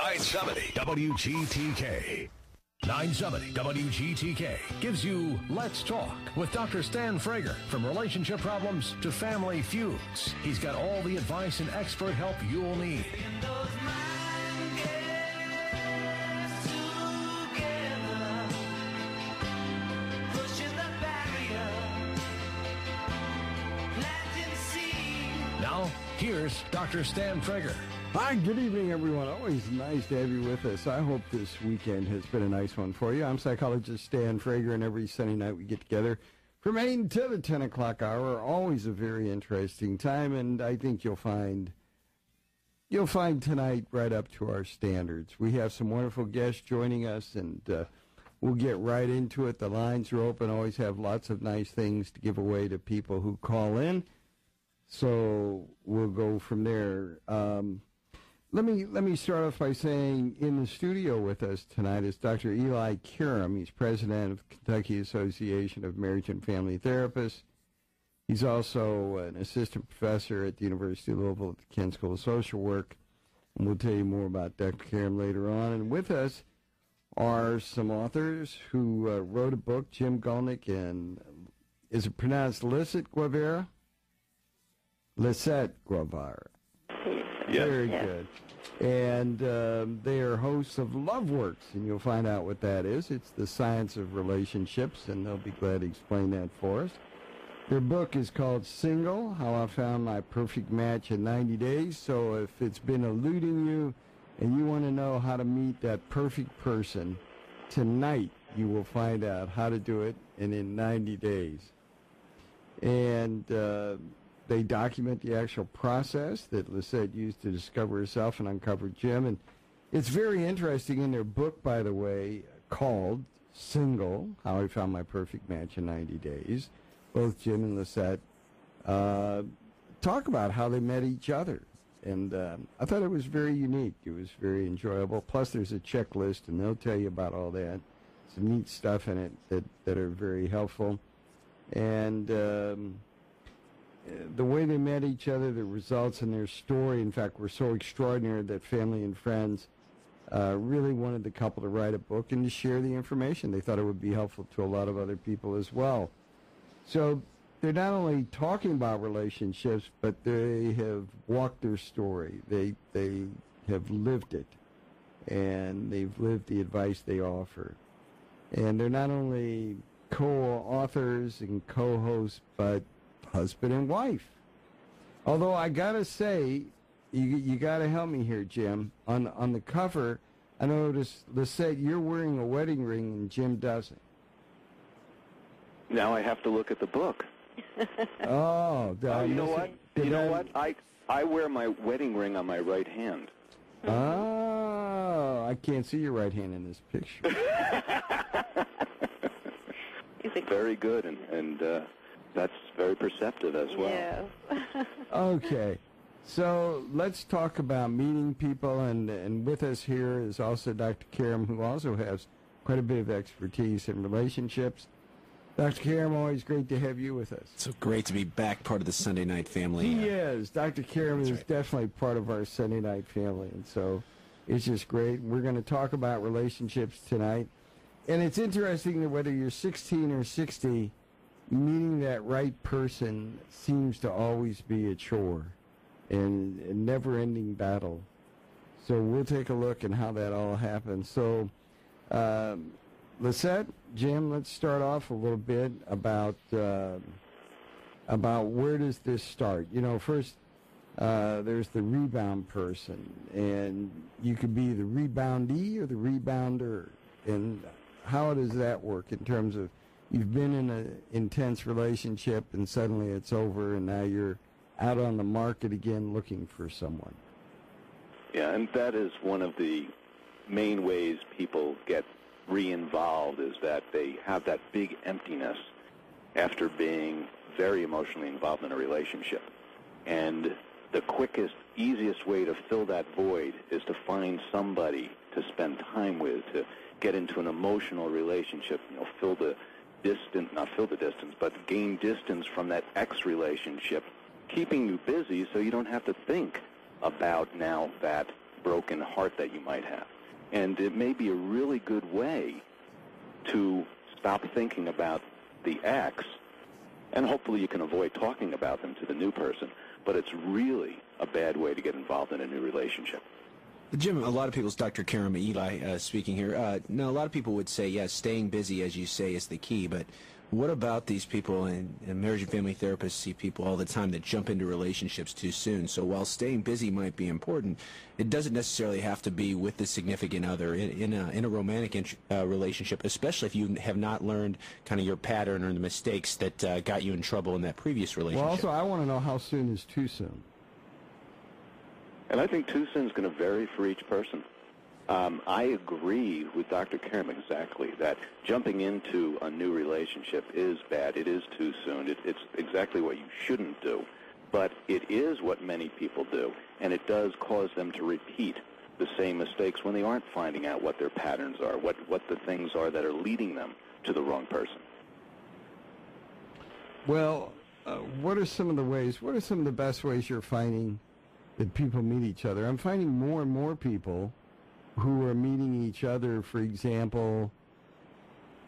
970 WGTK. 970 WGTK gives you Let's Talk with Dr. Stan Frager. From relationship problems to family feuds, he's got all the advice and expert help you'll need. Now, here's Dr. Stan Frager. Hi, good evening, everyone. Always nice to have you with us. I hope this weekend has been a nice one for you. I'm psychologist Stan Frager, and every Sunday night we get together from 8 until the 10 o'clock hour. Always a very interesting time, and I think you'll find tonight right up to our standards. We have some wonderful guests joining us, and we'll get right into it. The lines are open. Always have lots of nice things to give away to people who call in. So we'll go from there. Let me start off by saying in the studio with us tonight is Dr. Eli Karam. He's president of Kentucky Association of Marriage and Family Therapists. He's also an assistant professor at the University of Louisville at the Kent School of Social Work. And we'll tell you more about Dr. Karam later on. And with us are some authors who wrote a book, Jim Gulnick, and is it pronounced Lisette Guevara? Lisette Guevara. Yes. Very good. And they are hosts of LoveWorks, and you'll find out what that is. It's the science of relationships, and they'll be glad to explain that for us. Their book is called Single, How I Found My Perfect Match in 90 Days. So if it's been eluding you and you want to know how to meet that perfect person, tonight you will find out how to do it and in 90 days. And they document the actual process that Lisette used to discover herself and uncover Jim. And it's very interesting in their book, by the way, called Single, How I Found My Perfect Match in 90 Days. Both Jim and Lisette talk about how they met each other. And I thought it was very unique. It was very enjoyable. Plus, there's a checklist, and they'll tell you about all that. Some neat stuff in it that are very helpful. And the way they met each other, the results in their story, in fact, were so extraordinary that family and friends really wanted the couple to write a book and to share the information. They thought it would be helpful to a lot of other people as well. So they're not only talking about relationships, but they have walked their story. They have lived it, and they've lived the advice they offer. And they're not only co-authors and co-hosts, but husband and wife. Although I gotta say, you gotta help me here, Jim. On the cover, I noticed Lisette, you're wearing a wedding ring and Jim doesn't. Now I have to look at the book. Oh, you know what? You know what? I wear my wedding ring on my right hand. Oh, I can't see your right hand in this picture. Very good, and that's very perceptive as well. Yes. Okay, so let's talk about meeting people, and with us here is also Dr. Karam, who also has quite a bit of expertise in relationships. Dr. Karam, always great to have you with us. So great to be back, part of the Sunday night family. He is. Dr. Karam is right. definitely part of our Sunday night family, and so it's just great. We're going to talk about relationships tonight, and it's interesting that whether you're 16 or 60, meeting that right person seems to always be a chore and a never-ending battle. So we'll take a look at how that all happens. So, Lisette, Jim, let's start off a little bit about where does this start. You know, first there's the rebound person, and you could be the reboundee or the rebounder. And how does that work in terms of you've been in an intense relationship and suddenly it's over and now you're out on the market again looking for someone? Yeah, and that is one of the main ways people get re-involved, is that they have that big emptiness after being very emotionally involved in a relationship. And the quickest, easiest way to fill that void is to find somebody to spend time with, to get into an emotional relationship, fill the distance, not fill the distance, but gain distance from that ex-relationship, keeping you busy so you don't have to think about now that broken heart that you might have. And it may be a really good way to stop thinking about the ex, and hopefully you can avoid talking about them to the new person, but it's really a bad way to get involved in a new relationship. Jim, a lot of people's Dr. Karam Eli speaking here. Now, a lot of people would say, yes, staying busy, as you say, is the key. But what about these people, and marriage and family therapists see people all the time that jump into relationships too soon. So while staying busy might be important, it doesn't necessarily have to be with the significant other in a romantic relationship, especially if you have not learned kind of your pattern or the mistakes that got you in trouble in that previous relationship. Well, also, I want to know how soon is too soon. And I think too soon is going to vary for each person. I agree with Dr. Karam exactly that jumping into a new relationship is bad. It is too soon. It's exactly what you shouldn't do. But it is what many people do, and it does cause them to repeat the same mistakes when they aren't finding out what their patterns are, what the things are that are leading them to the wrong person. Well, what are some of the best ways you're finding that people meet each other? I'm finding more and more people who are meeting each other, for example,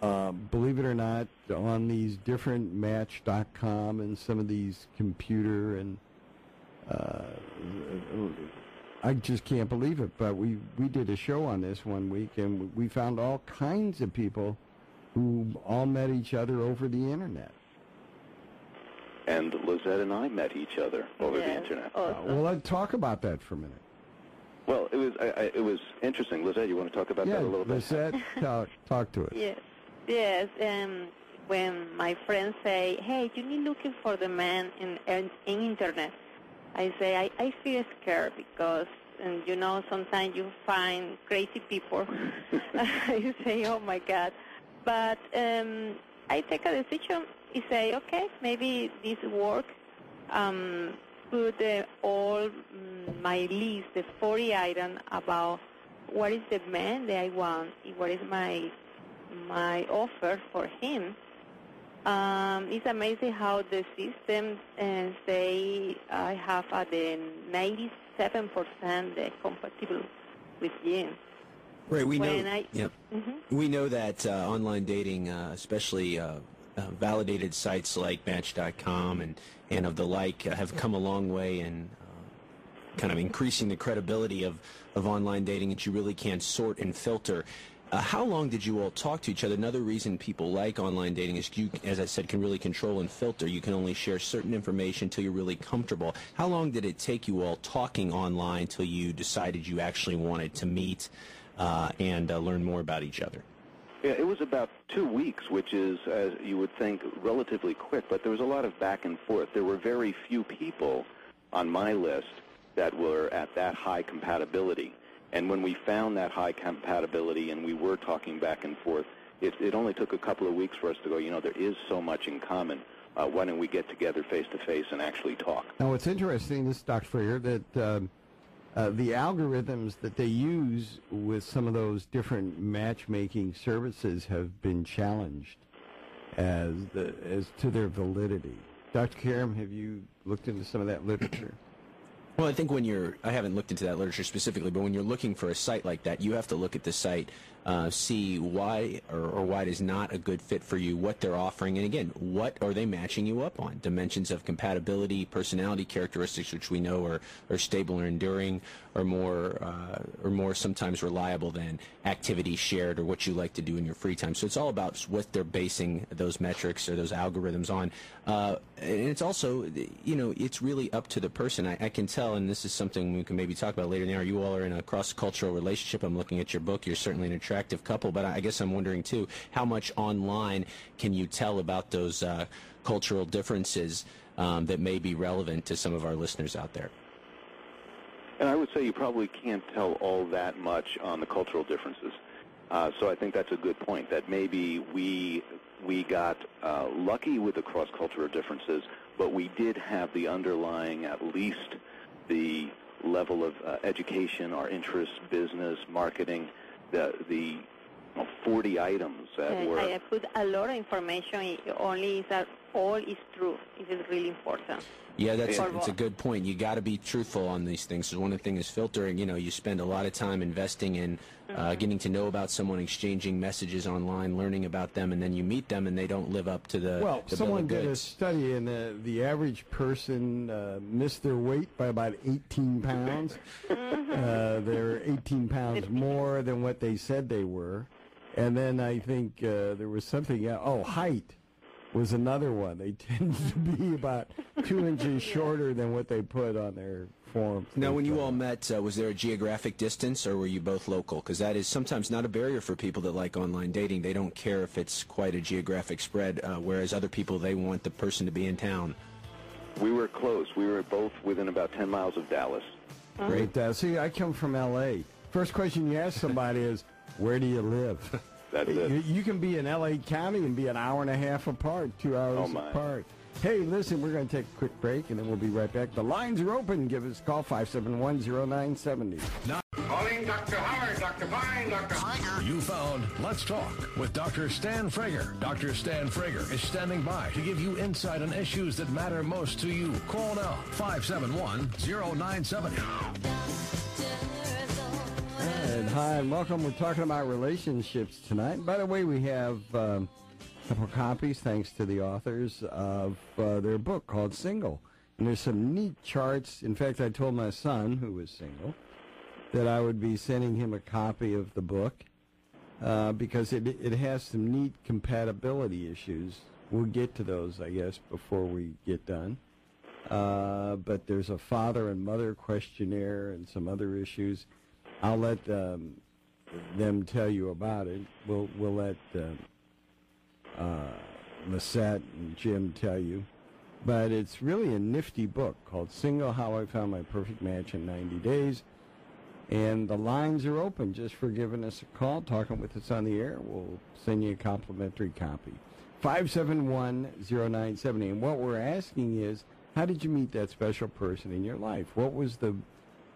believe it or not, on these different Match.com and some of these computer and I just can't believe it, but we did a show on this one week, and we found all kinds of people who all met each other over the Internet. And Lizette and I met each other over the Internet. Well, let's talk about that for a minute. Well, it was interesting. Lizette, you want to talk about that a little bit? Lizette, talk to us. Yes. When my friends say, "Hey, you need looking for the man in Internet," I say I feel scared because, sometimes you find crazy people. I say, "Oh my God," but I take a decision. I say, "Okay, maybe this work." Put all my list, the 40 items about what is the man that I want, what is my offer for him. It's amazing how the system say I have the 97% compatible with him. Right, we know. We know that online dating, especially validated sites like Match.com and of the like, have come a long way in kind of increasing the credibility of online dating, that you really can sort and filter. How long did you all talk to each other? Another reason people like online dating is you, as I said, can really control and filter. You can only share certain information until you're really comfortable. How long did it take you all talking online till you decided you actually wanted to meet and learn more about each other? Yeah, it was about 2 weeks, which is, as you would think, relatively quick, but there was a lot of back and forth. There were very few people on my list that were at that high compatibility. And when we found that high compatibility and we were talking back and forth, it only took a couple of weeks for us to go, there is so much in common. Why don't we get together face-to-face and actually talk? Now, what's interesting, this is Dr. Freer, that the algorithms that they use with some of those different matchmaking services have been challenged as to their validity. Dr. Karam, have you looked into some of that literature? Well, I think I haven't looked into that literature specifically, but when you're looking for a site like that, you have to look at the site, see why or why it is not a good fit for you, what they're offering, and again, what are they matching you up on? Dimensions of compatibility, personality characteristics, which we know are stable or enduring, or more sometimes reliable than activities shared or what you like to do in your free time. So it's all about what they're basing those metrics or those algorithms on. And it's also, it's really up to the person. I can tell, and this is something we can maybe talk about later now, you all are in a cross-cultural relationship. I'm looking at your book. You're certainly an attractive couple, but I guess I'm wondering, too, how much online can you tell about those cultural differences that may be relevant to some of our listeners out there? And I would say you probably can't tell all that much on the cultural differences. So I think that's a good point, that maybe we got lucky with the cross-cultural differences, but we did have the underlying, at least the level of education, our interests, business, marketing, the 40 items that were... I put a lot of information, only is all is true. It is really important. Yeah, that's a good point. You got to be truthful on these things. So one of the things is filtering. You know, you spend a lot of time investing in getting to know about someone, exchanging messages online, learning about them, and then you meet them and they don't live up to the someone bill of did a goods. study, and the average person missed their weight by about 18 pounds. They're 18 pounds more than what they said they were. And then I think there was something else. Oh, height was another one. They tend to be about 2 inches shorter than what they put on their form. Now, when you all met, was there a geographic distance, or were you both local? Because that is sometimes not a barrier for people that like online dating. They don't care if it's quite a geographic spread, whereas other people, they want the person to be in town. We were close. We were both within about 10 miles of Dallas. Great. See, I come from L.A. First question you ask somebody is, where do you live? That's it. You can be in L.A. County and be an hour and a half apart, 2 hours apart. Hey, listen, we're going to take a quick break, and then we'll be right back. The lines are open. Give us a call, 571-0970. Calling Dr. Howard, Dr. Fine, Dr. Frager. You found Let's Talk with Dr. Stan Frager. Dr. Stan Frager is standing by to give you insight on issues that matter most to you. Call now, 571-0970. Hi, and welcome. We're talking about relationships tonight. By the way, we have a couple of copies, thanks to the authors, of their book called Single. And there's some neat charts. In fact, I told my son, who was single, that I would be sending him a copy of the book because it has some neat compatibility issues. We'll get to those, I guess, before we get done. But there's a father and mother questionnaire and some other issues. I'll let them tell you about it. We'll let Lisette and Jim tell you. But it's really a nifty book called Single, How I Found My Perfect Match in 90 Days. And the lines are open just for giving us a call, talking with us on the air. We'll send you a complimentary copy. 571-0970. And what we're asking is, how did you meet that special person in your life? What was the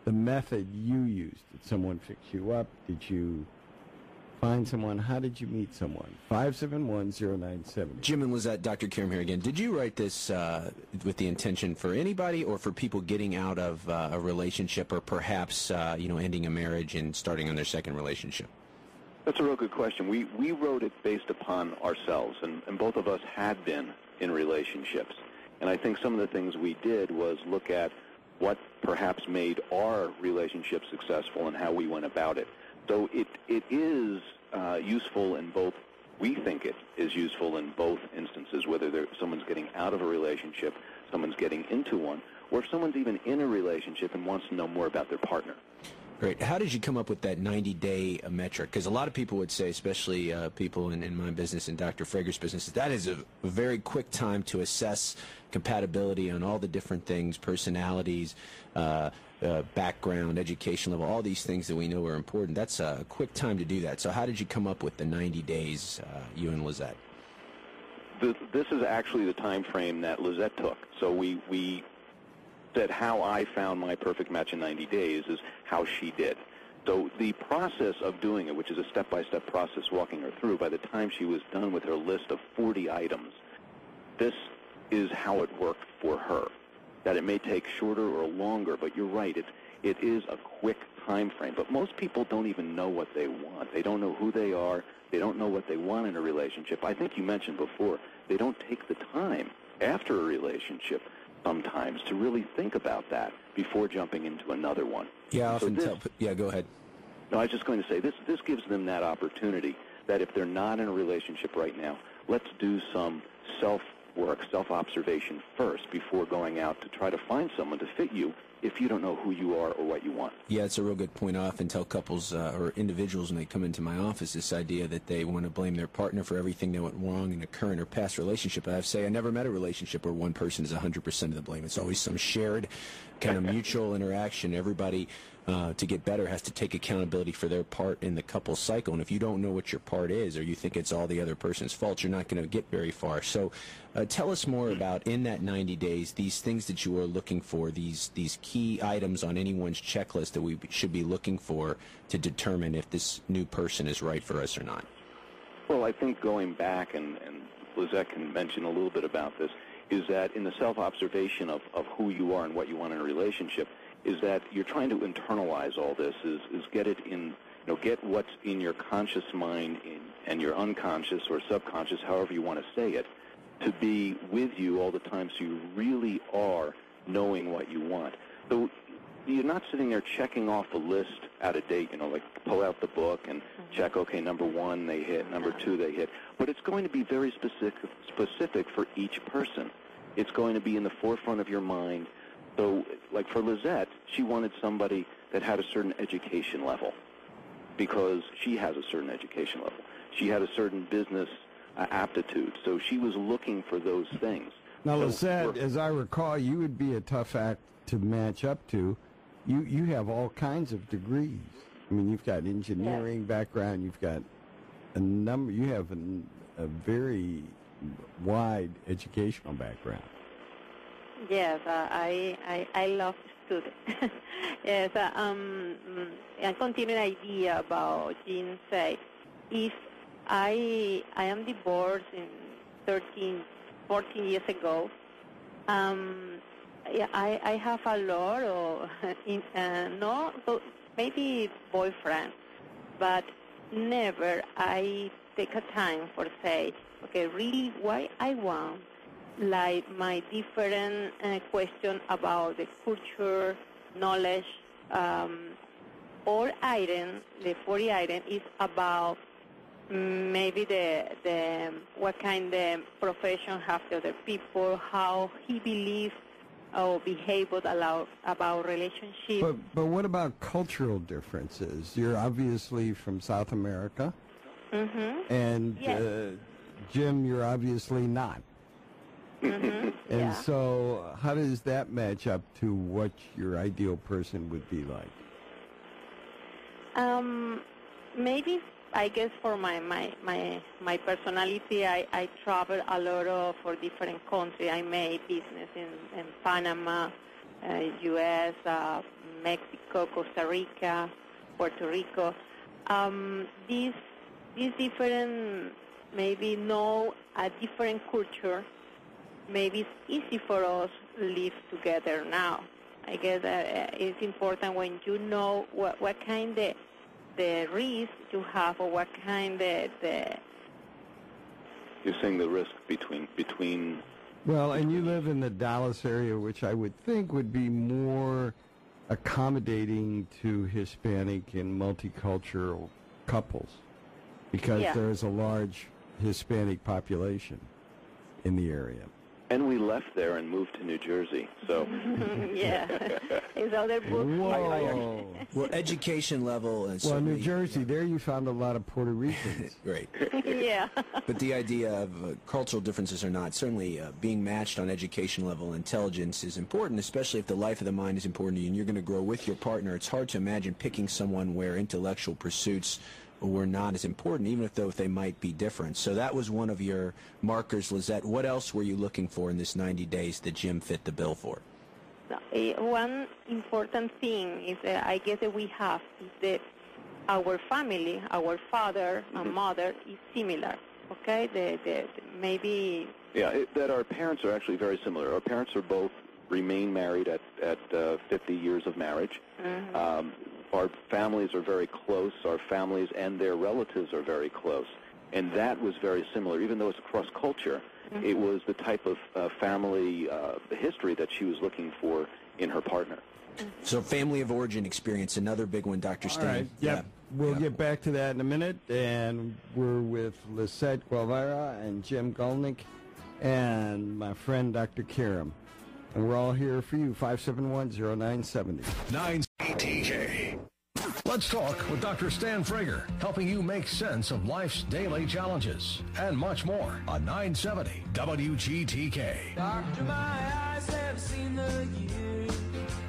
method you used? Did someone fix you up? Did you find someone? How did you meet someone? 571-0970. Jim and Lizette, Dr. Karam here again. Did you write this with the intention for anybody or for people getting out of a relationship or perhaps ending a marriage and starting on their second relationship? That's a real good question. We wrote it based upon ourselves, and both of us had been in relationships. And I think some of the things we did was look at what perhaps made our relationship successful and how we went about it. So it is useful in both. We think it is useful in both instances, whether someone's getting out of a relationship, someone's getting into one, or if someone's even in a relationship and wants to know more about their partner. Great. How did you come up with that 90-day metric? Because a lot of people would say, especially people in my business and Dr. Frager's business, that is a very quick time to assess compatibility on all the different things, personalities, background, education level, all these things that we know are important. That's a quick time to do that. So how did you come up with the 90 days, you and Lizette? This is actually the time frame that Lizette took. So we said how I found my perfect match in 90 days is how she did. So the process of doing it, which is a step-by-step process walking her through, by the time she was done with her list of 40 items, this is how it worked for her. That it may take shorter or longer, but you're right, it is a quick time frame. But most people don't even know what they want. They don't know who they are. They don't know what they want in a relationship. I think you mentioned before, they don't take the time after a relationship sometimes to really think about that before jumping into another one. Yeah, often go ahead. No, I was just going to say, this gives them that opportunity that if they're not in a relationship right now, let's do some self-work, self-observation first before going out to try to find someone to fit you if you don't know who you are or what you want. Yeah, it's a real good point. I often tell couples or individuals when they come into my office this idea that they want to blame their partner for everything that went wrong in a current or past relationship. I say I never met a relationship where one person is 100% of the blame. It's always some shared kind of mutual interaction. Everybody, to get better, has to take accountability for their part in the couple's cycle. And if you don't know what your part is or you think it's all the other person's fault, you're not going to get very far. So tell us more about, in that 90 days, these things that you are looking for, these key items on anyone's checklist that we should be looking for to determine if this new person is right for us or not. Well, I think going back and Lizette can mention a little bit about this, is that in the self-observation of who you are and what you want in a relationship, is that you're trying to internalize all this, is get it in, get what's in your conscious mind and your unconscious or subconscious, however you want to say it, to be with you all the time, so you really are knowing what you want. So you're not sitting there checking off a list at a date, like pull out the book and check, okay, number 1 they hit, number 2 they hit. But it's going to be very specific for each person. It's going to be in the forefront of your mind. So, like for Lizette, she wanted somebody that had a certain education level because she has a certain education level. She had a certain business aptitude, so she was looking for those things. Now, Lizette, as I recall, you would be a tough act to match up to. You have all kinds of degrees. I mean, you've got engineering background. You've got a number. You have a very wide educational background. Yes, I love students. Yes, a continuing idea about Jean say, if I am divorced in 14 years ago. I have a lot of, maybe boyfriend, but never I take a time for say, okay, really what I want, like my different question about the culture, knowledge, all item, the 40 item is about maybe the what kind of profession have the other people, how he believes or behave about relationship. But what about cultural differences? You're obviously from South America, and yes. Jim, you're obviously not. And so how does that match up to what your ideal person would be like? Maybe, I guess for my personality, I travel a lot for different countries. I made business in Panama, U.S., Mexico, Costa Rica, Puerto Rico. These different, maybe know a different culture. Maybe it's easy for us to live together now. I guess it's important when you know what kind of the risk you have, or what kind of the... You're saying the risk between... Well, and you live in the Dallas area, which I would think would be more accommodating to Hispanic and multicultural couples, because there's a large Hispanic population in the area. And we left there and moved to New Jersey, so... Yeah. It's other books. Whoa. Well, education level... and well, New Jersey, there you found a lot of Puerto Ricans. Right. Yeah. But the idea of cultural differences or not, certainly being matched on education level and intelligence is important, especially if the life of the mind is important to you and you're going to grow with your partner. It's hard to imagine picking someone where intellectual pursuits were not as important, even if they might be different. So that was one of your markers, Lizette. What else were you looking for in this 90 days that Jim fit the bill for? One important thing is I guess that we have is that our family, our father and mother is similar. Okay, maybe. Yeah, that our parents are actually very similar. Our parents are both remain married at 50 years of marriage. Our families are very close. Our families and their relatives are very close. And that was very similar. Even though it's across culture, it was the type of family history that she was looking for in her partner. So family of origin experience, another big one, Dr. Stan. All right, we'll get back to that in a minute. And we're with Lisette Guevara and Jim Golnick and my friend Dr. Karam. And we're all here for you, 571-0970. 9TK. Let's talk with Dr. Stan Frager, helping you make sense of life's daily challenges and much more on 970 WGTK. Doctor, my eyes have seen the years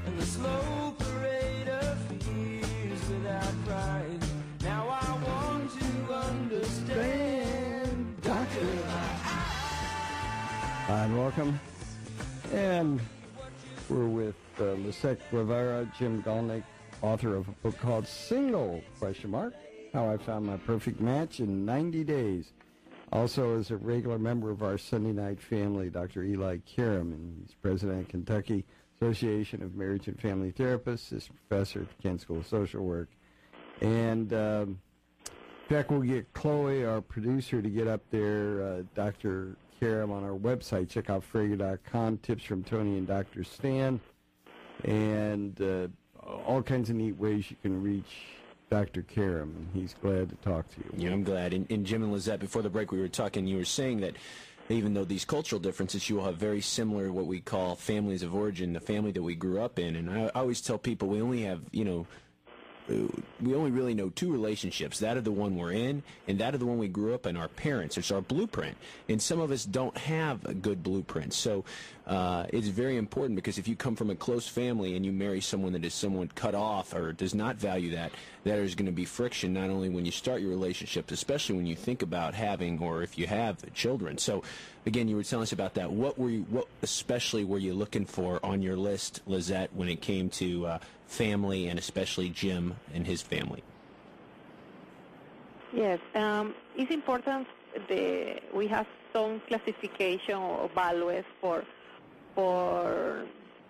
and the slow parade of fears without crying. Now I want to understand, Doctor. Hi, and welcome. And we're with Lisette Guevara, Jim Golnick, author of a book called Single, How I Found My Perfect Match in 90 Days. Also is a regular member of our Sunday night family, Dr. Eli Karam, and he's president of Kentucky Association of Marriage and Family Therapists, is professor at the Kent School of Social Work. And in fact, we'll get Chloe, our producer, to get up there, Dr. Karam, on our website. Check out Frager.com, tips from Tony and Dr. Stan, and all kinds of neat ways you can reach Dr. Karam, and he's glad to talk to you. Yeah, I'm glad. And Jim and Lizette, before the break we were talking, you were saying that even though these cultural differences, you will have very similar what we call families of origin, the family that we grew up in. And I always tell people we only have, we only really know two relationships, that of the one we're in and that of the one we grew up in, our parents. It's our blueprint. And some of us don't have a good blueprint. So it's very important, because if you come from a close family and you marry someone that is somewhat cut off or does not value that, there's going to be friction not only when you start your relationships, especially when you think about having, or if you have, children. So again, you were telling us about that. What especially were you looking for on your list, Lizette, when it came to family, and especially Jim and his family? Yes, it's important we have some classification or values for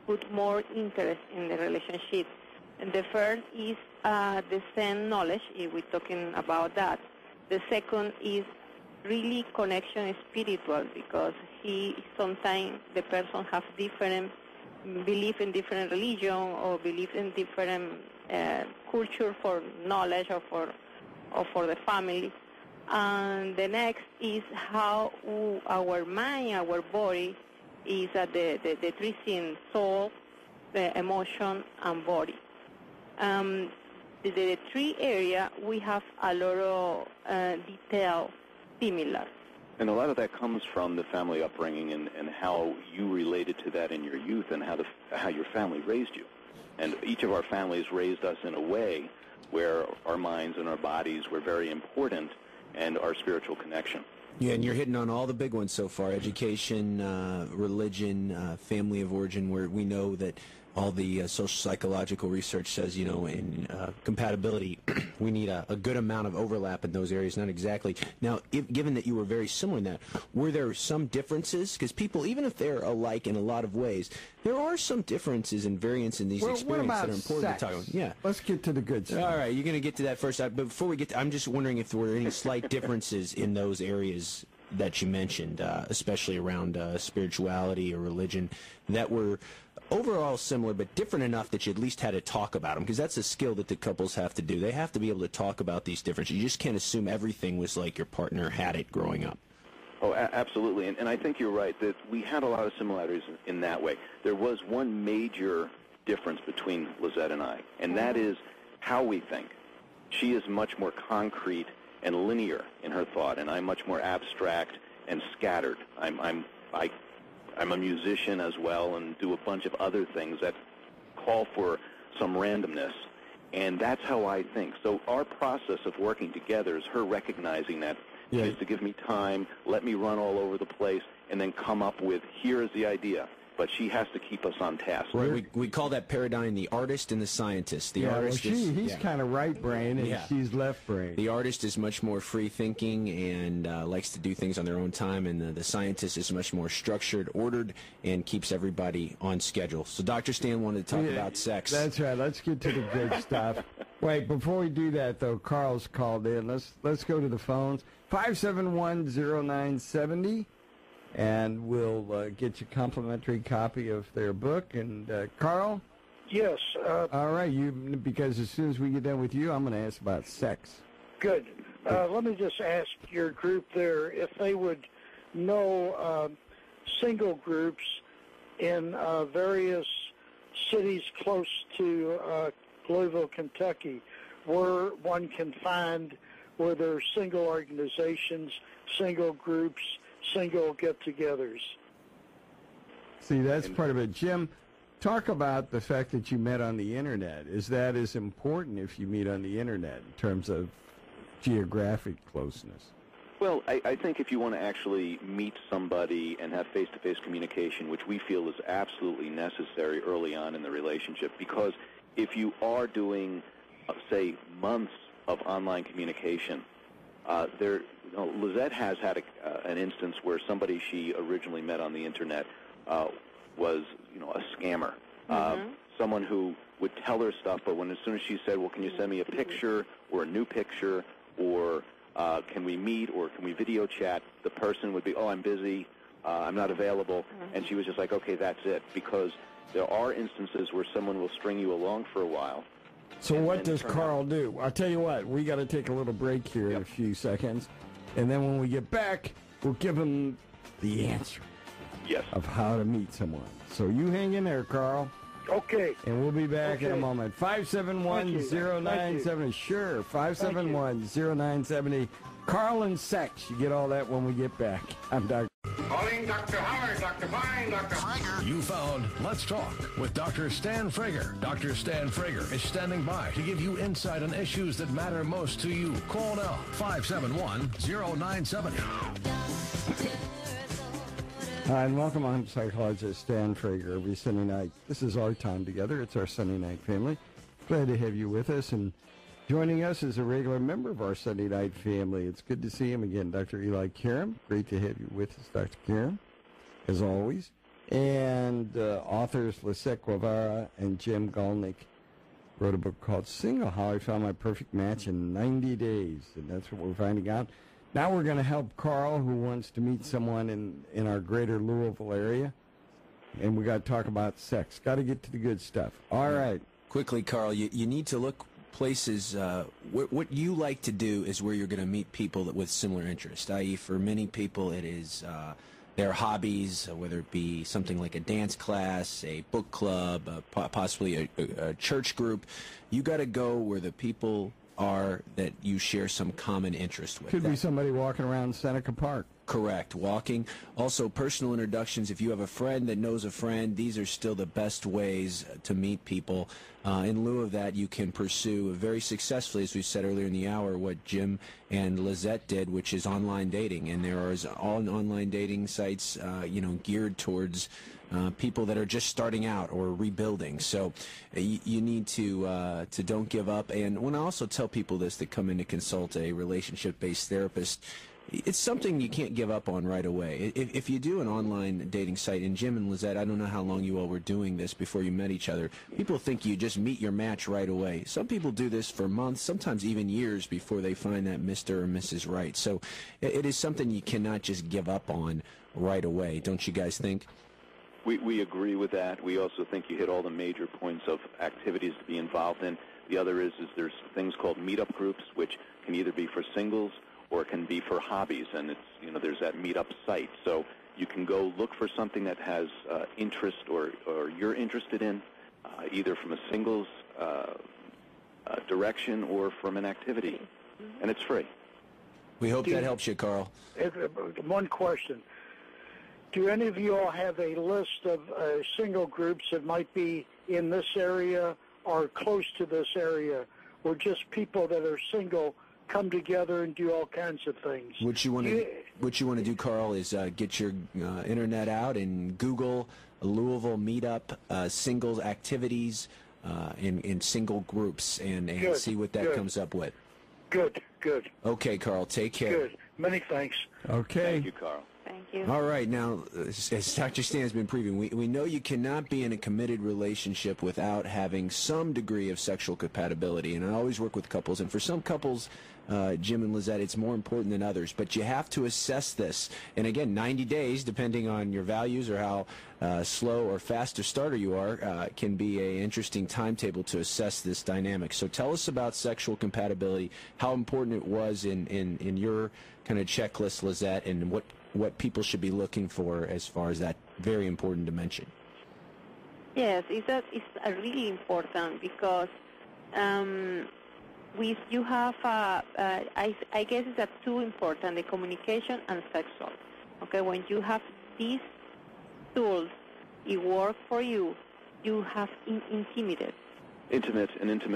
put more interest in the relationship. And the first is the same knowledge, if we're talking about that. The second is really connection spiritual, because sometimes the person has different belief in different religion or belief in different culture for knowledge or for the family. And the next is how our mind, our body is the three things: soul, the emotion, and body. The three area we have a lot of detail similar. And a lot of that comes from the family upbringing and how you related to that in your youth, and how your family raised you. And each of our families raised us in a way where our minds and our bodies were very important, and our spiritual connection. Yeah, and you're hitting on all the big ones so far: education, religion, family of origin, where we know that all the social psychological research says, in compatibility, we need a good amount of overlap in those areas. Not exactly. Now, given that you were very similar in that, were there some differences? Because people, even if they're alike in a lot of ways, there are some differences and variants in these experiences that are important to talk about. Yeah. Let's get to the good stuff. All right, you're going to get to that first. But before we get to, I'm just wondering if there were any slight differences in those areas that you mentioned, especially around spirituality or religion, that were overall similar but different enough that you at least had to talk about them, because that's a skill that the couples have to do. They have to be able to talk about these differences. You just can't assume everything was like your partner had it growing up. Oh, absolutely. And I think you're right that we had a lot of similarities in that way. There was one major difference between Lizette and I, and that is how we think. She is much more concrete and linear in her thought, and I'm much more abstract and scattered. I'm a musician as well, and do a bunch of other things that call for some randomness, and that's how I think. So our process of working together is her recognizing that. She is to give me time, let me run all over the place, and then come up with, here is the idea. But she has to keep us on task. Right. We call that paradigm the artist and the scientist. The artist he's kind of right brain, and she's left brain. The artist is much more free thinking and likes to do things on their own time, and the scientist is much more structured, ordered, and keeps everybody on schedule. So Dr. Stan wanted to talk about sex. That's right. Let's get to the good stuff. Wait, before we do that, though, Carl's called in. Let's go to the phones. 571-0970. And we'll get you a complimentary copy of their book. And Carl? Yes. All right, because as soon as we get done with you, I'm going to ask about sex. Good. Let me just ask your group there if they would know single groups in various cities close to Louisville, Kentucky, where one can find where there are single organizations, single groups, single get-togethers. See, that's part of it. Jim, talk about the fact that you met on the Internet. Is that as important if you meet on the Internet in terms of geographic closeness? Well, I think if you want to actually meet somebody and have face-to-face communication, which we feel is absolutely necessary early on in the relationship, because if you are doing, say, months of online communication, Lizette has had an instance where somebody she originally met on the internet was, a scammer. Someone who would tell her stuff, but as soon as she said, well, can you send me a picture or a new picture, or can we meet, or can we video chat, the person would be, oh, I'm busy, I'm not available, and she was just like, okay, that's it, because there are instances where someone will string you along for a while. So what does Carl do? I'll tell you what, we got to take a little break here in a few seconds, and then when we get back, we'll give him the answer of how to meet someone. So you hang in there, Carl. Okay. And we'll be back in a moment. 571-0970. Sure, 571-0970. Carl and Sex. You get all that when we get back. I'm Dr. Calling Dr. Howard, Dr. Fine, Dr. Frager. You found Let's Talk with Dr. Stan Frager. Dr. Stan Frager is standing by to give you insight on issues that matter most to you. Call now, 571-0970. Hi, and welcome. I'm psychologist Stan Frager. Every Sunday night, this is our time together. It's our Sunday night family. Glad to have you with us. And joining us is a regular member of our Sunday night family. It's good to see him again, Dr. Eli Karam. Great to have you with us, Dr. Karam, as always. And authors Lisette Guevara and Jim Galnick wrote a book called Single, How I Found My Perfect Match in 90 Days. And that's what we're finding out. Now we're going to help Carl, who wants to meet someone in our greater Louisville area. And we got to talk about sex. Got to get to the good stuff. All right. Quickly, Carl, you need to look places. What you like to do is where you're going to meet people with similar interests, i.e. for many people it is their hobbies, whether it be something like a dance class, a book club, possibly a church group. You got to go where the people are that you share some common interest with. Could be somebody walking around Seneca Park. Correct. Walking. Also, personal introductions. If you have a friend that knows a friend, these are still the best ways to meet people. In lieu of that, you can pursue very successfully, as we said earlier in the hour, what Jim and Lizette did, which is online dating. And there are all online dating sites, geared towards people that are just starting out or rebuilding. So you need to don't give up. And when I also tell people this that come in to consult a relationship-based therapist, it's something you can't give up on right away. If you do an online dating site, and Jim and Lizette, I don't know how long you all were doing this before you met each other, people think you just meet your match right away. Some people do this for months, sometimes even years before they find that Mr. or Mrs. Right. So it is something you cannot just give up on right away. Don't you guys think? We agree with that. We also think you hit all the major points of activities to be involved in. The other is there's things called meetup groups, which can either be for singles or it can be for hobbies, and it's there's that meetup site. So you can go look for something that has interest or you're interested in, either from a singles direction or from an activity, and it's free. We hope that helps you, Carl. One question. Do any of you all have a list of single groups that might be in this area or close to this area, or just people that are single come together and do all kinds of things? What you want to do, Carl, is get your internet out and Google Louisville meetup singles activities in single groups and see what that comes up with. Good. Okay, Carl, take care. Good. Many thanks. Okay. Thank you, Carl. Thank you. All right, now, as Dr. Stan has been previewing, we know you cannot be in a committed relationship without having some degree of sexual compatibility, and I always work with couples, and for some couples, Jim and Lizette, it's more important than others, but you have to assess this, and again, 90 days, depending on your values or how slow or fast a starter you are, can be an interesting timetable to assess this dynamic. So tell us about sexual compatibility, how important it was in your kind of checklist, Lizette, and what people should be looking for as far as that very important dimension. Yes, it's really important because you have, I guess it's two important, the communication and sexual. Okay, when you have these tools, it works for you, you have an intimate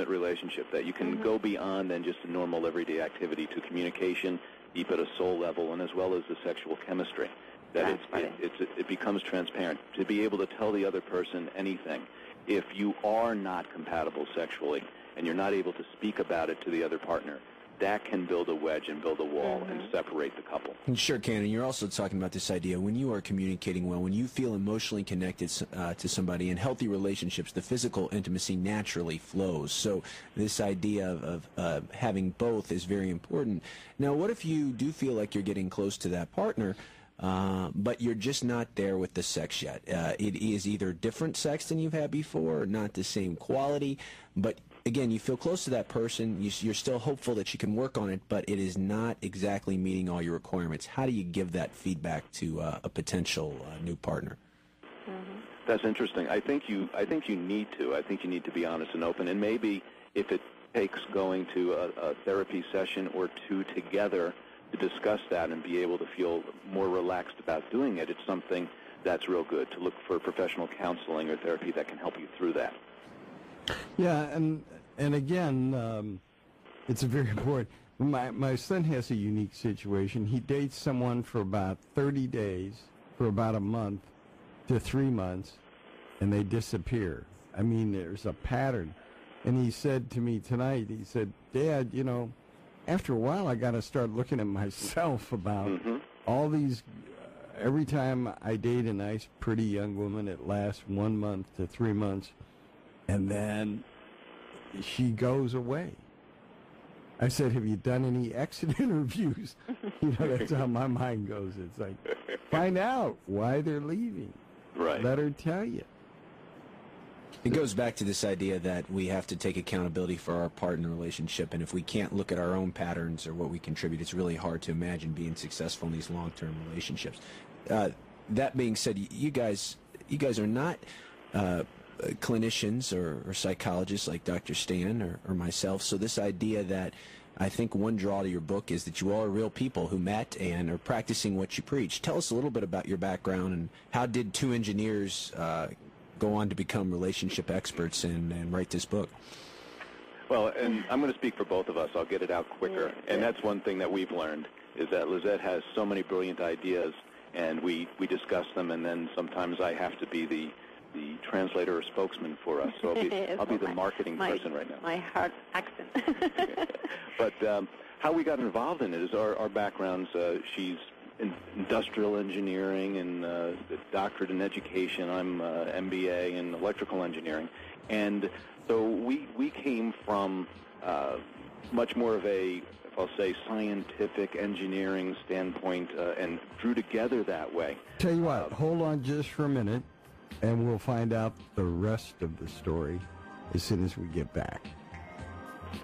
relationship that you can go beyond than just a normal everyday activity to communication, deep at a soul level, and as well as the sexual chemistry. That it becomes transparent. To be able to tell the other person anything. If you are not compatible sexually and you're not able to speak about it to the other partner, that can build a wedge and build a wall and separate the couple. And sure can, and you're also talking about this idea when you are communicating well, when you feel emotionally connected to somebody, in healthy relationships, the physical intimacy naturally flows. So this idea of having both is very important. Now, what if you do feel like you're getting close to that partner, but you're just not there with the sex yet? It is either different sex than you've had before, or not the same quality, but again, you feel close to that person, you're still hopeful that you can work on it, but it is not exactly meeting all your requirements. How do you give that feedback to a potential new partner? That's interesting. I think you need to. I think you need to be honest and open, and maybe if it takes going to a therapy session or two together to discuss that and be able to feel more relaxed about doing it, it's something that's real good, to look for professional counseling or therapy that can help you through that. Yeah, and again, it's very important. My son has a unique situation. He dates someone for about 30 days, for about a month to 3 months, and they disappear. I mean, there's a pattern. And he said to me tonight, he said, Dad, you know, after a while I got to start looking at myself about all these. Every time I date a nice, pretty young woman, it lasts 1 month to 3 months. And then she goes away. I said, have you done any exit interviews? You know, that's how my mind goes. It's like, find out why they're leaving. Right. Let her tell you. It goes back to this idea that we have to take accountability for our part in the relationship, and if we can't look at our own patterns or what we contribute, it's really hard to imagine being successful in these long-term relationships. That being said, you guys are not clinicians or psychologists like Dr. Stan or myself, so this idea that I think one draw to your book is that you all are real people who met and are practicing what you preach. Tell us a little bit about your background and how did two engineers go on to become relationship experts and write this book? Well, and I'm going to speak for both of us. I'll get it out quicker. And that's one thing that we've learned, is that Lizette has so many brilliant ideas, and we discuss them, and then sometimes I have to be the translator or spokesman for us. So I'll be the marketing person right now. My hard accent. But how we got involved in it is our backgrounds. She's in industrial engineering and a doctorate in education. I'm MBA in electrical engineering. And so we came from much more of a, if I'll say, scientific engineering standpoint and drew together that way. Tell you what, hold on just for a minute, and we'll find out the rest of the story as soon as we get back.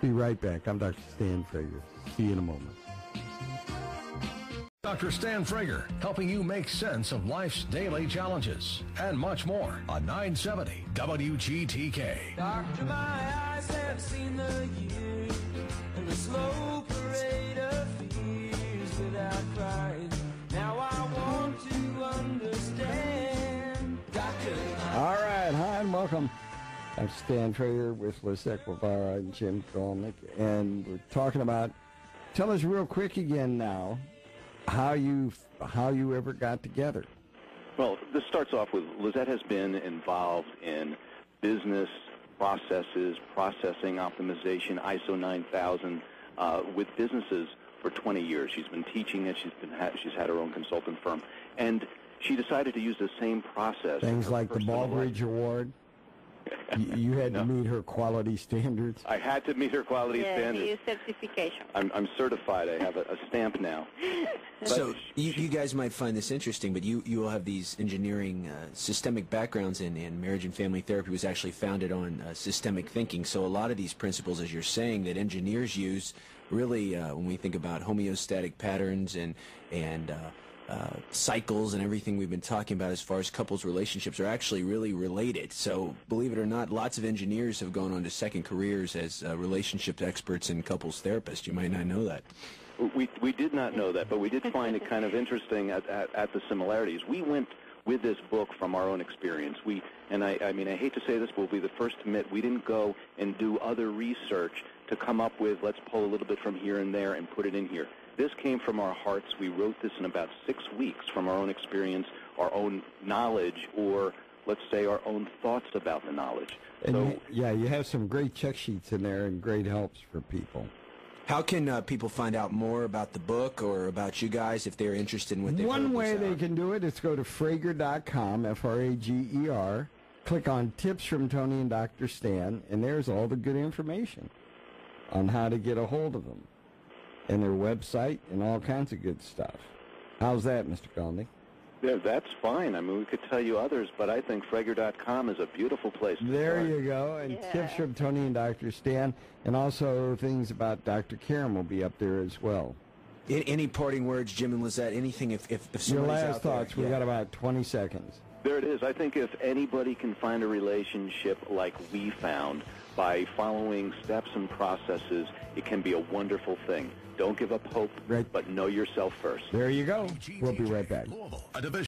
Be right back. I'm Dr. Stan Frager. See you in a moment. Dr. Stan Frager, helping you make sense of life's daily challenges and much more on 970 WGTK. Doctor, my eyes have seen the years and the slow parade of fears without crying. Now I want to understand. Doctor, All right, hi and welcome. I'm Stan Frager with Lizette Guevara and Jim Golnick, and we're talking about, tell us real quick again now, how you ever got together. Well, this starts off with Lizette has been involved in business processes, processing optimization, ISO 9000, with businesses for 20 years. She's been teaching it. She's had her own consultant firm, and she decided to use the same process. Things like the Baldrige Award. You had to meet her quality standards. I had to meet her quality standards. Yes, certification. I'm certified. I have a stamp now. So you guys might find this interesting, but you all have these engineering systemic backgrounds in marriage and family therapy was actually founded on systemic thinking. So a lot of these principles, as you're saying, that engineers use, really when we think about homeostatic patterns and cycles and everything we've been talking about as far as couples relationships are actually really related. So believe it or not, lots of engineers have gone on to second careers as relationship experts and couples therapists. You might not know that. We did not know that, but we did find it kind of interesting at the similarities. We went with this book from our own experience. I mean, I hate to say this, but we'll be the first to admit we didn't go and do other research to come up with, let's pull a little bit from here and there and put it in here. This came from our hearts. We wrote this in about 6 weeks from our own experience, our own knowledge, or let's say our own thoughts about the knowledge. And you have some great check sheets in there and great helps for people. How can people find out more about the book or about you guys if they're interested in what they've One heard way this they hour? can do it is go to Frager.com, F-R-A-G-E-R, click on Tips from Tony and Dr. Stan, and there's all the good information on how to get a hold of them and their website and all kinds of good stuff. How's that, Mr. Conley? Yeah, that's fine. I mean, we could tell you others, but I think Frager.com is a beautiful place to There start. you go. And Yeah. Tips from Tony and Dr. Stan, and also things about Dr. Karam will be up there as well. Any parting words, Jim and Lizette? Anything if Your somebody's last out there? thoughts. We Yeah. got about 20 seconds. There it is. I think if anybody can find a relationship like we found by following steps and processes, it can be a wonderful thing. Don't give up hope, Right. but know yourself first. There you go. We'll be right back. Louisville, a division